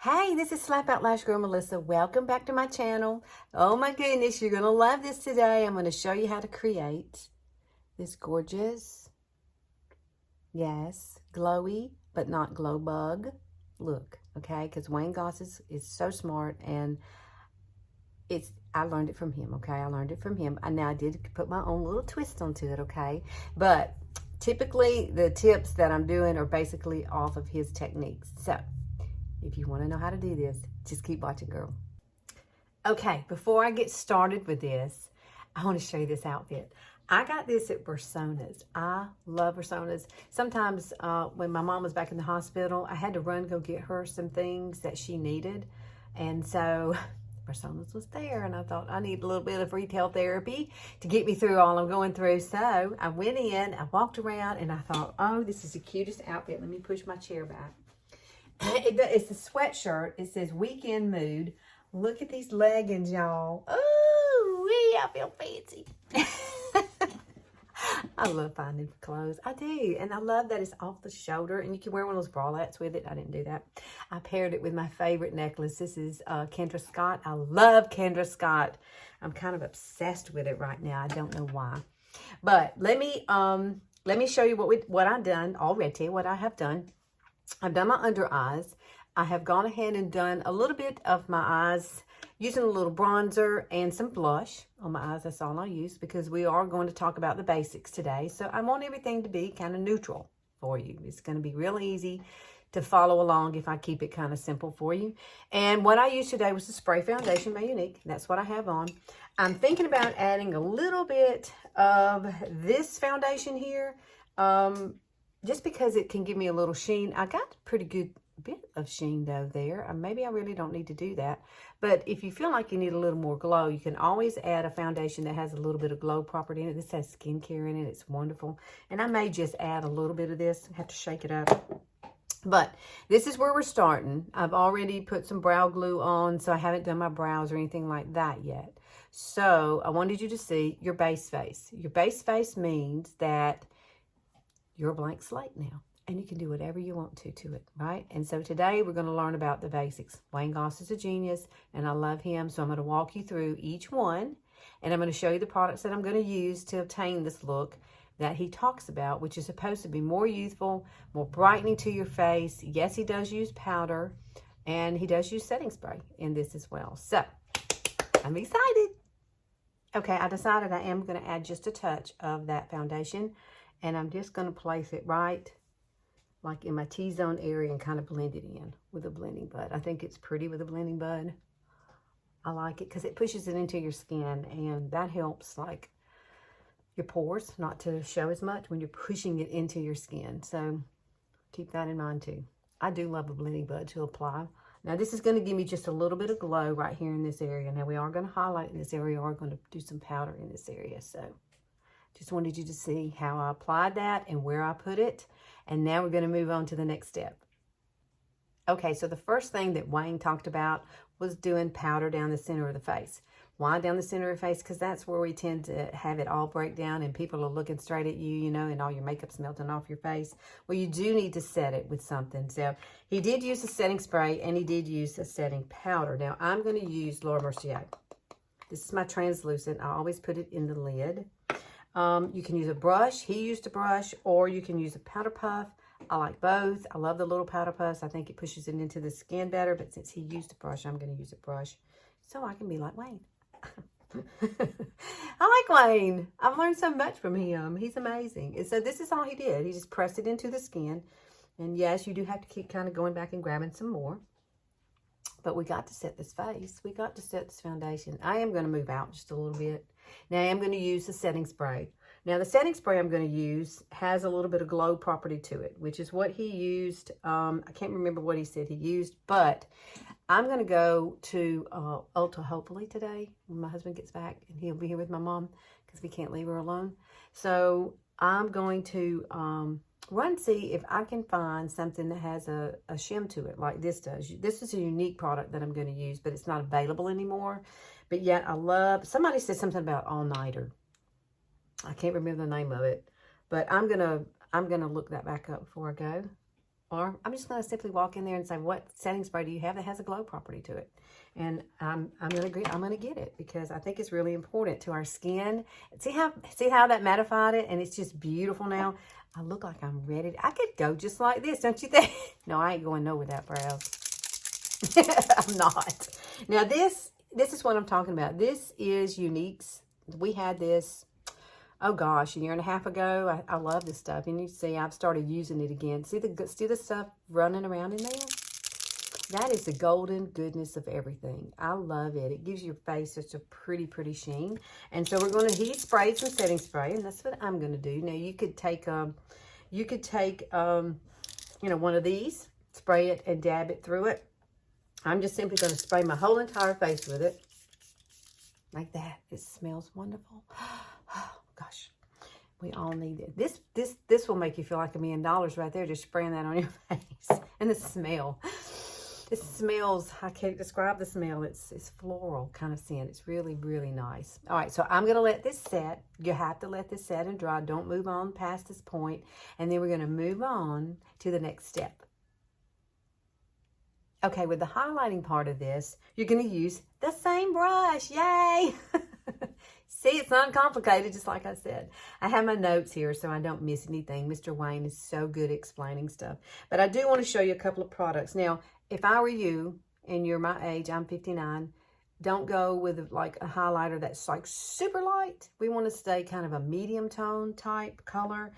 Hey, this is Slap Out Lash Girl Melissa. Welcome back to my channel. Oh my goodness, you're going to love this today. I'm going to show you how to create this gorgeous, yes, glowy, but not glow bug look, okay? Because Wayne Goss is so smart, and I learned it from him, okay? I learned it from him. Now I did put my own little twist onto it, okay? But typically the tips that I'm doing are basically off of his techniques. So if you want to know how to do this, just keep watching, girl. Okay, before I get started with this, I want to show you this outfit. I got this at Versona's. I love Versona's. Sometimes when my mom was back in the hospital, I had to go get her some things that she needed. And so Versona's was there, and I thought I need a little bit of retail therapy to get me through all I'm going through. So I went in, I walked around, and I thought, oh, this is the cutest outfit. Let me push my chair back. It's a sweatshirt. It says Weekend Mood. Look at these leggings, y'all. Oh, I feel fancy. I love finding clothes. I do. And I love that it's off the shoulder, and you can wear one of those bralettes with it. I didn't do that. I paired it with my favorite necklace. This is Kendra Scott. I love Kendra Scott. I'm kind of obsessed with it right now. I don't know why. But let me show you what I've done already, what I have done. I've done my under eyes. I have gone ahead and done a little bit of my eyes using a little bronzer and some blush on my eyes. That's all I use because we are going to talk about the basics today. So I want everything to be kind of neutral for you. It's going to be real easy to follow along if I keep it kind of simple for you. And what I used today was the spray foundation by Younique. That's what I have on. I'm thinking about adding a little bit of this foundation here. Just because it can give me a little sheen. I got a pretty good bit of sheen though there. Maybe I really don't need to do that. But if you feel like you need a little more glow, you can always add a foundation that has a little bit of glow property in it. This has skincare in it. It's wonderful. And I may just add a little bit of this. I have to shake it up. But this is where we're starting. I've already put some brow glue on, so I haven't done my brows or anything like that yet. So I wanted you to see your base face. Your base face means that you're a blank slate now, and you can do whatever you want to it, right? And so today we're going to learn about the basics. Wayne Goss is a genius, and I love him, so I'm going to walk you through each one, and I'm going to show you the products that I'm going to use to obtain this look that he talks about, which is supposed to be more youthful, more brightening to your face. Yes, he does use powder, and he does use setting spray in this as well. So I'm excited. Okay, I decided I am going to add just a touch of that foundation. And I'm just going to place it right like in my T-zone area and kind of blend it in with a blending bud. I think it's pretty with a blending bud. I like it because it pushes it into your skin, and that helps like your pores not to show as much when you're pushing it into your skin. So keep that in mind too. I do love a blending bud to apply. Now this is going to give me just a little bit of glow right here in this area. Now we are going to highlight in this area. We're going to do some powder in this area. So just wanted you to see how I applied that and where I put it. And now we're going to move on to the next step. Okay, so the first thing that Wayne talked about was doing powder down the center of the face. Why down the center of the face? Because that's where we tend to have it all break down and people are looking straight at you, you know, and all your makeup's melting off your face. Well, you do need to set it with something. So he did use a setting spray, and he did use a setting powder. Now I'm going to use Laura Mercier. This is my translucent. I always put it in the lid. You can use a brush. He used a brush, or you can use a powder puff. I like both. I love the little powder puffs. I think it pushes it into the skin better, but since he used a brush, I'm going to use a brush so I can be like Wayne. I like Wayne. I've learned so much from him. He's amazing. And so this is all he did. He just pressed it into the skin. And yes, you do have to keep kind of going back and grabbing some more. But we got to set this face. We got to set this foundation. I am going to move out just a little bit. Now I am going to use the setting spray. Now the setting spray I'm going to use has a little bit of glow property to it, which is what he used. I can't remember what he said he used, but I'm going to go to Ulta hopefully today when my husband gets back, and he'll be here with my mom because we can't leave her alone. So I'm going to run see if I can find something that has a shim to it like this does. This is a Younique product that I'm going to use, but it's not available anymore. But yet I love, somebody said something about all-nighter. I can't remember the name of it, but I'm gonna look that back up before I go. Or I'm just going to simply walk in there and say, what setting spray do you have that has a glow property to it? And I'm going to get it because I think it's really important to our skin. See how that mattified it? And it's just beautiful now. I look like I'm ready. I could go just like this, don't you think? No, I ain't going no with that brows. I'm not. Now this is what I'm talking about. This is Younique's. We had this, oh gosh, a year and a half ago. I love this stuff. And you see, I've started using it again. See the stuff running around in there? That is the golden goodness of everything. I love it. It gives your face such a pretty, pretty sheen. And so we're going to heat spray some setting spray, and that's what I'm going to do. Now you could take you know, one of these, spray it and dab it through it. I'm just simply going to spray my whole entire face with it. Like that. It smells wonderful. Oh, gosh. We all need it. This will make you feel like $1 million right there, just spraying that on your face. And the smell. It smells, I can't describe the smell. It's floral kind of scent. It's really, really nice. All right, so I'm going to let this set. You have to let this set and dry. Don't move on past this point. And then we're going to move on to the next step. Okay, with the highlighting part of this, you're going to use the same brush. Yay! See, it's not complicated, just like I said. I have my notes here so I don't miss anything. Mr. Wayne is so good at explaining stuff. But I do want to show you a couple of products. Now, if I were you, and you're my age, I'm 59, don't go with like a highlighter that's like super light. We want to stay kind of a medium tone type color.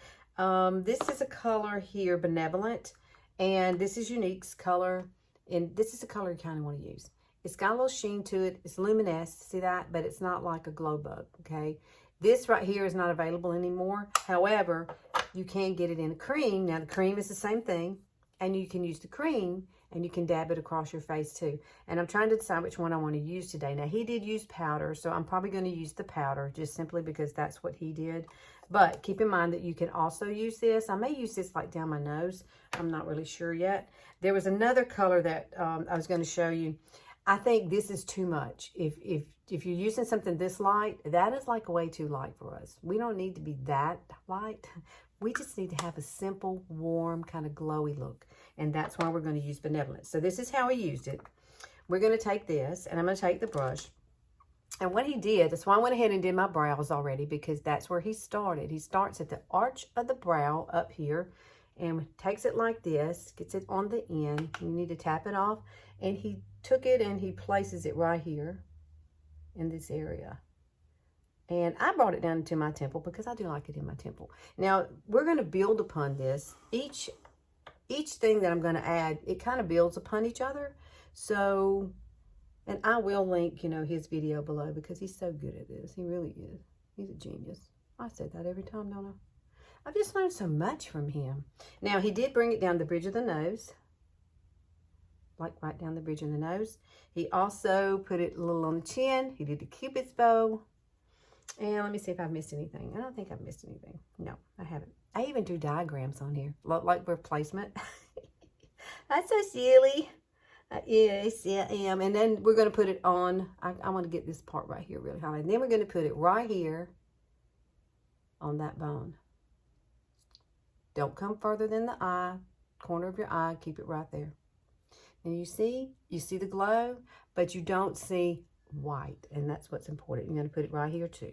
This is a color here, Benevolent, and this is Younique's color. And this is the color you kind of want to use. It's got a little sheen to it. It's luminescent, see that? But it's not like a glow bug, okay? This right here is not available anymore. However, you can get it in a cream. Now, the cream is the same thing. And you can use the cream, and you can dab it across your face, too. And I'm trying to decide which one I want to use today. Now, he did use powder, so I'm probably going to use the powder, just simply because that's what he did. But keep in mind that you can also use this. I may use this like down my nose. I'm not really sure yet. There was another color that I was going to show you. I think this is too much. If you're using something this light, that is like way too light for us. We don't need to be that light. We just need to have a simple, warm, kind of glowy look. And that's why we're going to use Benevolent. So this is how he used it. We're going to take this, and I'm going to take the brush. And what he did, that's why I went ahead and did my brows already, because that's where he started. He starts at the arch of the brow up here and takes it like this, gets it on the end. You need to tap it off. And he took it and he places it right here in this area. And I brought it down to my temple because I do like it in my temple. Now, we're going to build upon this. Each thing that I'm going to add, it kind of builds upon each other. So, and I will link, you know, his video below because he's so good at this. He really is. He's a genius. I say that every time, don't I? I've just learned so much from him. Now, he did bring it down the bridge of the nose. Like right down the bridge of the nose. He also put it a little on the chin. He did the Cupid's bow. And let me see if I've missed anything. I don't think I've missed anything. No, I haven't. I even drew diagrams on here, like replacement. That's so silly. Yes, I am. And then we're going to put it on. I want to get this part right here really high. And then we're going to put it right here on that bone. Don't come further than the eye, corner of your eye. Keep it right there. And you see the glow, but you don't see white. And that's what's important. You're going to put it right here too.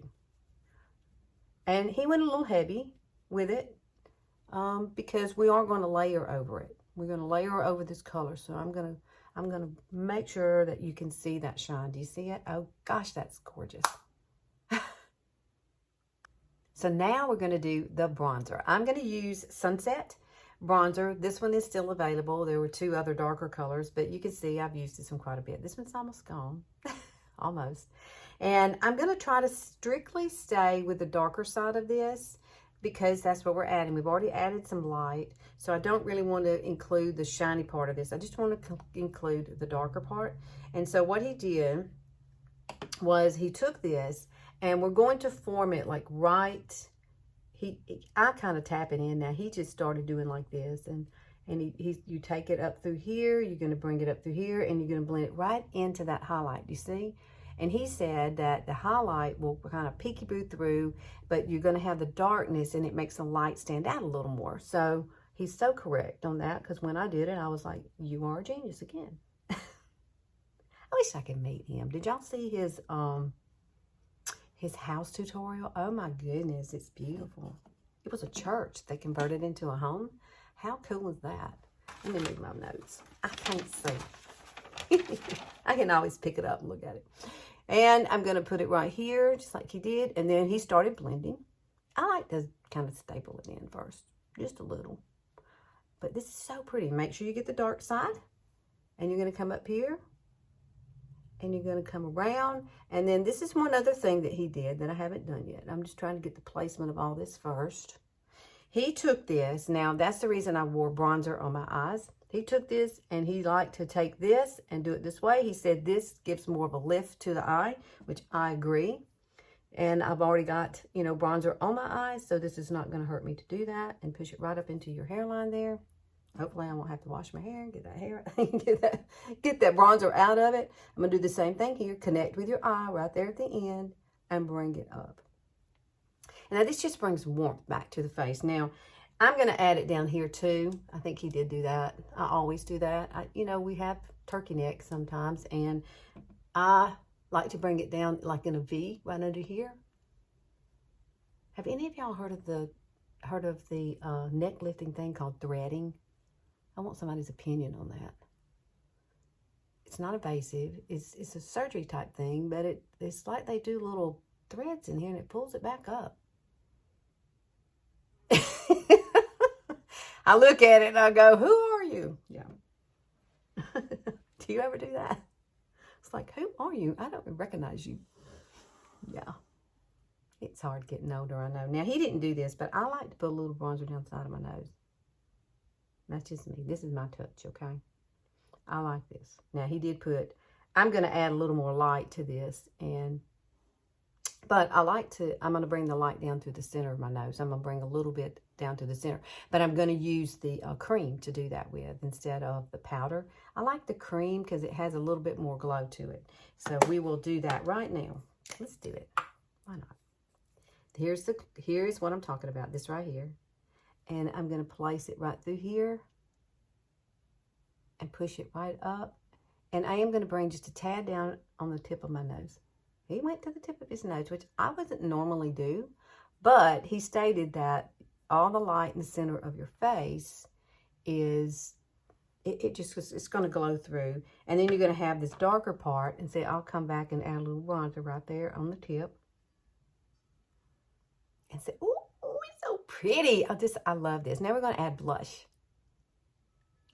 And he went a little heavy with it because we are going to layer over it. We're going to layer over this color. So I'm going to make sure that you can see that shine. Do you see it? Oh gosh, that's gorgeous. So now we're going to do the bronzer. I'm going to use Sunset bronzer. This one is still available. There were 2 other darker colors, but you can see I've used this one quite a bit. This one's almost gone. Almost. And I'm going to try to strictly stay with the darker side of this because that's what we're adding. We've already added some light, so I don't really want to include the shiny part of this. I just want to include the darker part. And so what he did was he took this, and we're going to form it like right. I kind of tap it in. Now he just started doing like this, and you take it up through here. You're going to bring it up through here, and you're going to blend it right into that highlight. You see? And he said that the highlight will kind of peekaboo through, but you're going to have the darkness, and it makes the light stand out a little more. So He's so correct on that, because when I did it, I was like, you are a genius again. I wish I could meet him. Did y'all see his house tutorial? Oh my goodness, it's beautiful. It was a church they converted into a home. How cool is that? Let me move my notes. I can't see. I can always pick it up and look at it. And I'm going to put it right here, just like he did. And then he started blending. I like to kind of staple it in first, just a little. But this is so pretty. Make sure you get the dark side. And you're going to come up here. And you're going to come around. And then this is one other thing that he did that I haven't done yet. I'm just trying to get the placement of all this first. He took this. Now, that's the reason I wore bronzer on my eyes. He took this and he liked to take this and do it this way. He said this gives more of a lift to the eye, which I agree. And I've already got, you know, bronzer on my eyes, so this is not going to hurt me to do that. And push it right up into your hairline there. Hopefully I won't have to wash my hair and get that hair, get that bronzer out of it. I'm going to do the same thing here. Connect with your eye right there at the end and bring it up. And now this just brings warmth back to the face. Now, I'm going to add it down here too. I think he did do that. I always do that. You know, we have turkey neck sometimes, and I like to bring it down like in a V right under here. Have any of y'all heard of the neck lifting thing called threading? I want somebody's opinion on that. It's not invasive. It's a surgery type thing, but it's like they do little threads in here and it pulls it back up. I look at it and I go, who are you? Yeah. Do you ever do that? It's like, who are you? I don't recognize you. Yeah. It's hard getting older, I know. Now, he didn't do this, but I like to put a little bronzer down the side of my nose. That's just me. This is my touch, okay? I like this. Now, he did put, I'm going to add a little more light to this, but I'm going to bring the light down through the center of my nose. I'm going to bring a little bit down to the center. But I'm going to use the cream to do that with instead of the powder. I like the cream because it has a little bit more glow to it. So we will do that right now. Let's do it. Why not? Here's what I'm talking about. This right here. And I'm going to place it right through here. And push it right up. And I am going to bring just a tad down on the tip of my nose. He went to the tip of his nose, which I wouldn't normally do, but he stated that all the light in the center of your face is, it's going to glow through. And then you're going to have this darker part, and see, I'll come back and add a little bronzer right there on the tip. And say, oh, it's so pretty. I love this. Now we're going to add blush.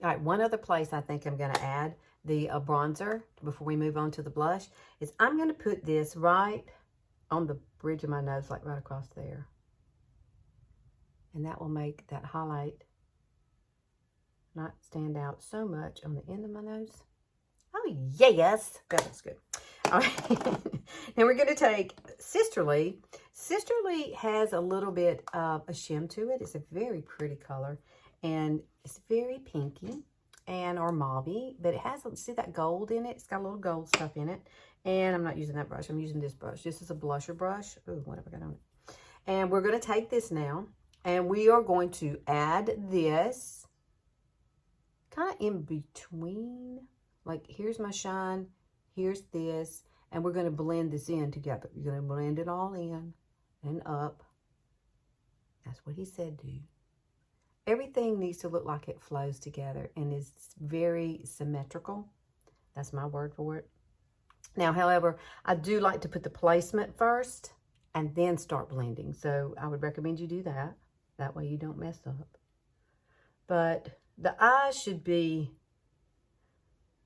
All right, one other place I think I'm going to add the bronzer before we move on to the blush is I'm going to put this right on the bridge of my nose, like right across there. And that will make that highlight not stand out so much on the end of my nose. Oh, yes. That looks good. All right. Now we're going to take Sisterly. Sisterly has a little bit of a shim to it. It's a very pretty color. And it's very pinky or mauve-y, but it has, see that gold in it? It's got a little gold stuff in it. And I'm not using that brush. I'm using this brush. This is a blusher brush. Ooh, what have I got on it? And we're going to take this now, and we are going to add this kind of in between. Like, here's my shine. Here's this. And we're going to blend this in together. You're going to blend it all in and up. That's what he said, dude. Everything needs to look like it flows together and is very symmetrical. That's my word for it. Now, however, I do like to put the placement first and then start blending. So I would recommend you do that. That way you don't mess up. But the eyes should be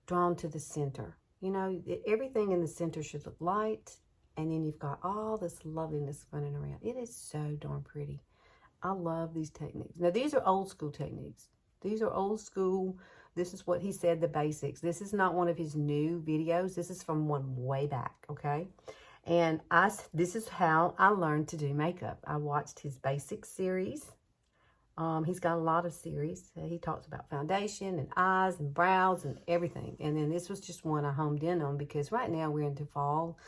drawn to the center. You know, everything in the center should look light. And then you've got all this loveliness running around. It is so darn pretty. I love these techniques. Now, these are old school techniques. These are old school. This is what he said, the basics. This is not one of his new videos. This is from one way back, okay? And this is how I learned to do makeup. I watched his basic series. He's got a lot of series. He talks about foundation and eyes and brows and everything. And then this was just one I homed in on because right now we're into fall.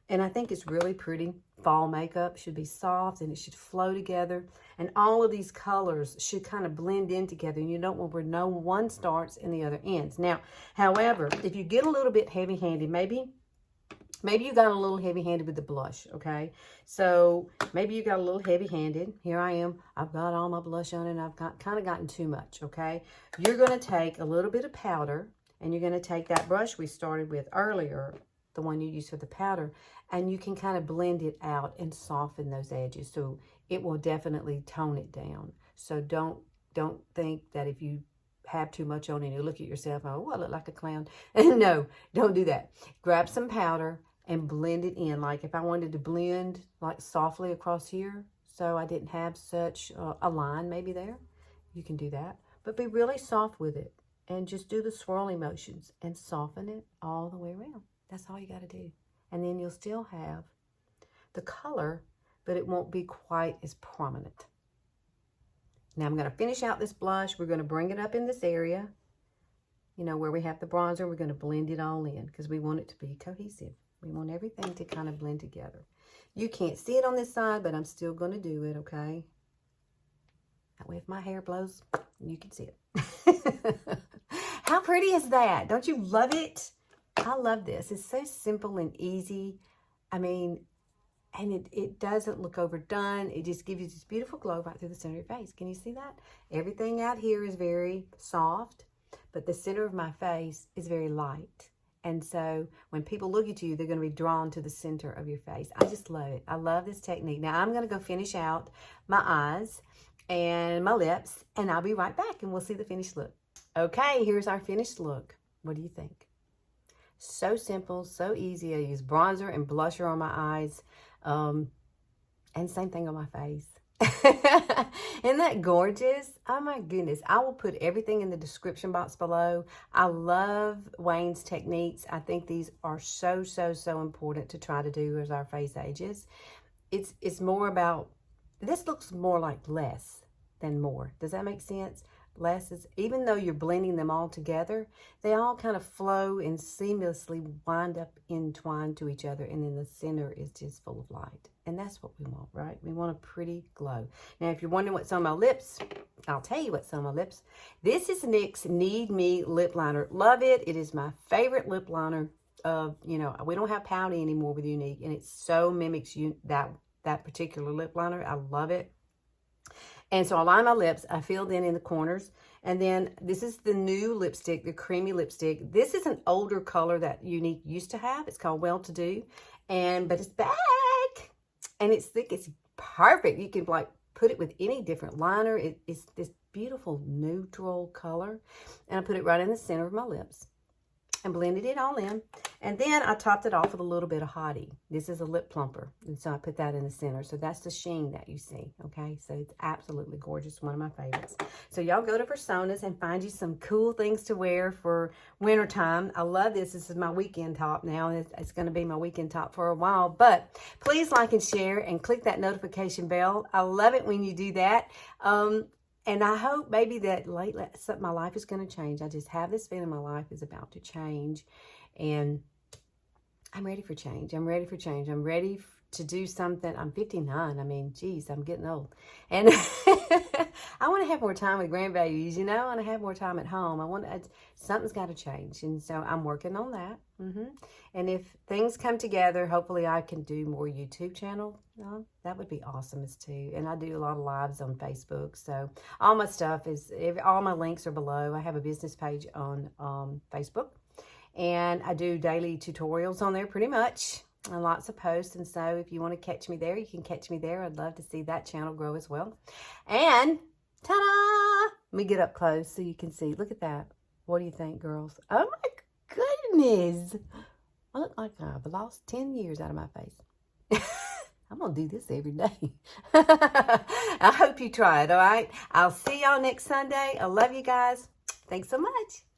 And I think it's really pretty fall makeup. It should be soft and it should flow together. And all of these colors should kind of blend in together. And you don't want where no one starts and the other ends. Now, however, if you get a little bit heavy-handed, maybe you got a little heavy-handed with the blush, okay? So maybe you got a little heavy-handed. Here I am. I've got all my blush on and I've kind of gotten too much, okay? You're going to take a little bit of powder and you're going to take that brush we started with earlier, the one you used for the powder, and you can kind of blend it out and soften those edges. So it will definitely tone it down. So don't think that if you have too much on and you look at yourself and, oh, I look like a clown. No, don't do that. Grab some powder and blend it in. Like if I wanted to blend like softly across here, so I didn't have such a line maybe there, you can do that. But be really soft with it and just do the swirling motions and soften it all the way around. That's all you got to do. And then you'll still have the color, but it won't be quite as prominent. Now I'm going to finish out this blush. We're going to bring it up in this area, you know, where we have the bronzer. We're going to blend it all in because we want it to be cohesive. We want everything to kind of blend together. You can't see it on this side, but I'm still going to do it, okay? That way if my hair blows, you can see it. How pretty is that? Don't you love it? I love this. It's so simple and easy. I mean, and it doesn't look overdone. It just gives you this beautiful glow right through the center of your face. Can you see that? Everything out here is very soft, but the center of my face is very light. And so when people look at you, they're going to be drawn to the center of your face. I just love it. I love this technique. Now I'm going to go finish out my eyes and my lips, and I'll be right back and we'll see the finished look. Okay, here's our finished look. What do you think? So simple, so easy. I use bronzer and blusher on my eyes, and same thing on my face. Isn't that gorgeous? Oh my goodness. I will put everything in the description box below. I love Wayne's techniques. I think these are so important to try to do as our face ages. It's more about, this looks more like less than more. Does that make sense? Less is, even though you're blending them all together, they all kind of flow and seamlessly wind up entwined to each other, and then the center is just full of light. And that's what we want, right? We want a pretty glow. Now, if you're wondering what's on my lips, I'll tell you what's on my lips. This is NYX's Need Me lip liner. Love it. It is my favorite lip liner. You know, we don't have pouty anymore with Younique, and it so mimics that particular lip liner. I love it. And so I line my lips. I filled in the corners. And then this is the new lipstick, the creamy lipstick. This is an older color that Younique used to have. It's called Well To Do. But it's back. And it's thick. It's perfect. You can like put it with any different liner. It's this beautiful neutral color. And I put it right in the center of my lips and blended it all in. And then I topped it off with a little bit of Hottie. This is a lip plumper. And so I put that in the center. So that's the sheen that you see. Okay. So it's absolutely gorgeous. One of my favorites. So y'all go to Personas and find you some cool things to wear for wintertime. I love this. This is my weekend top now. It's going to be my weekend top for a while. But please like and share and click that notification bell. I love it when you do that. And I hope maybe that my life is going to change. I just have this feeling my life is about to change. And I'm ready for change. I'm ready for change. I'm ready to do something. I'm 59. I mean, geez, I'm getting old. And I want to have more time with grandbabies, you know. I want to have more time at home. Something's got to change. And so I'm working on that. And if things come together, hopefully I can do more YouTube channel. That would be awesome as too. And I do a lot of lives on Facebook. So all my stuff all my links are below. I have a business page on Facebook. And I do daily tutorials on there pretty much. And lots of posts. And so if you want to catch me there, you can catch me there. I'd love to see that channel grow as well. And ta-da! Let me get up close so you can see. Look at that. What do you think, girls? Oh my goodness. I look like I've lost 10 years out of my face. I'm going to do this every day. I hope you try it, all right? I'll see y'all next Sunday. I love you guys. Thanks so much.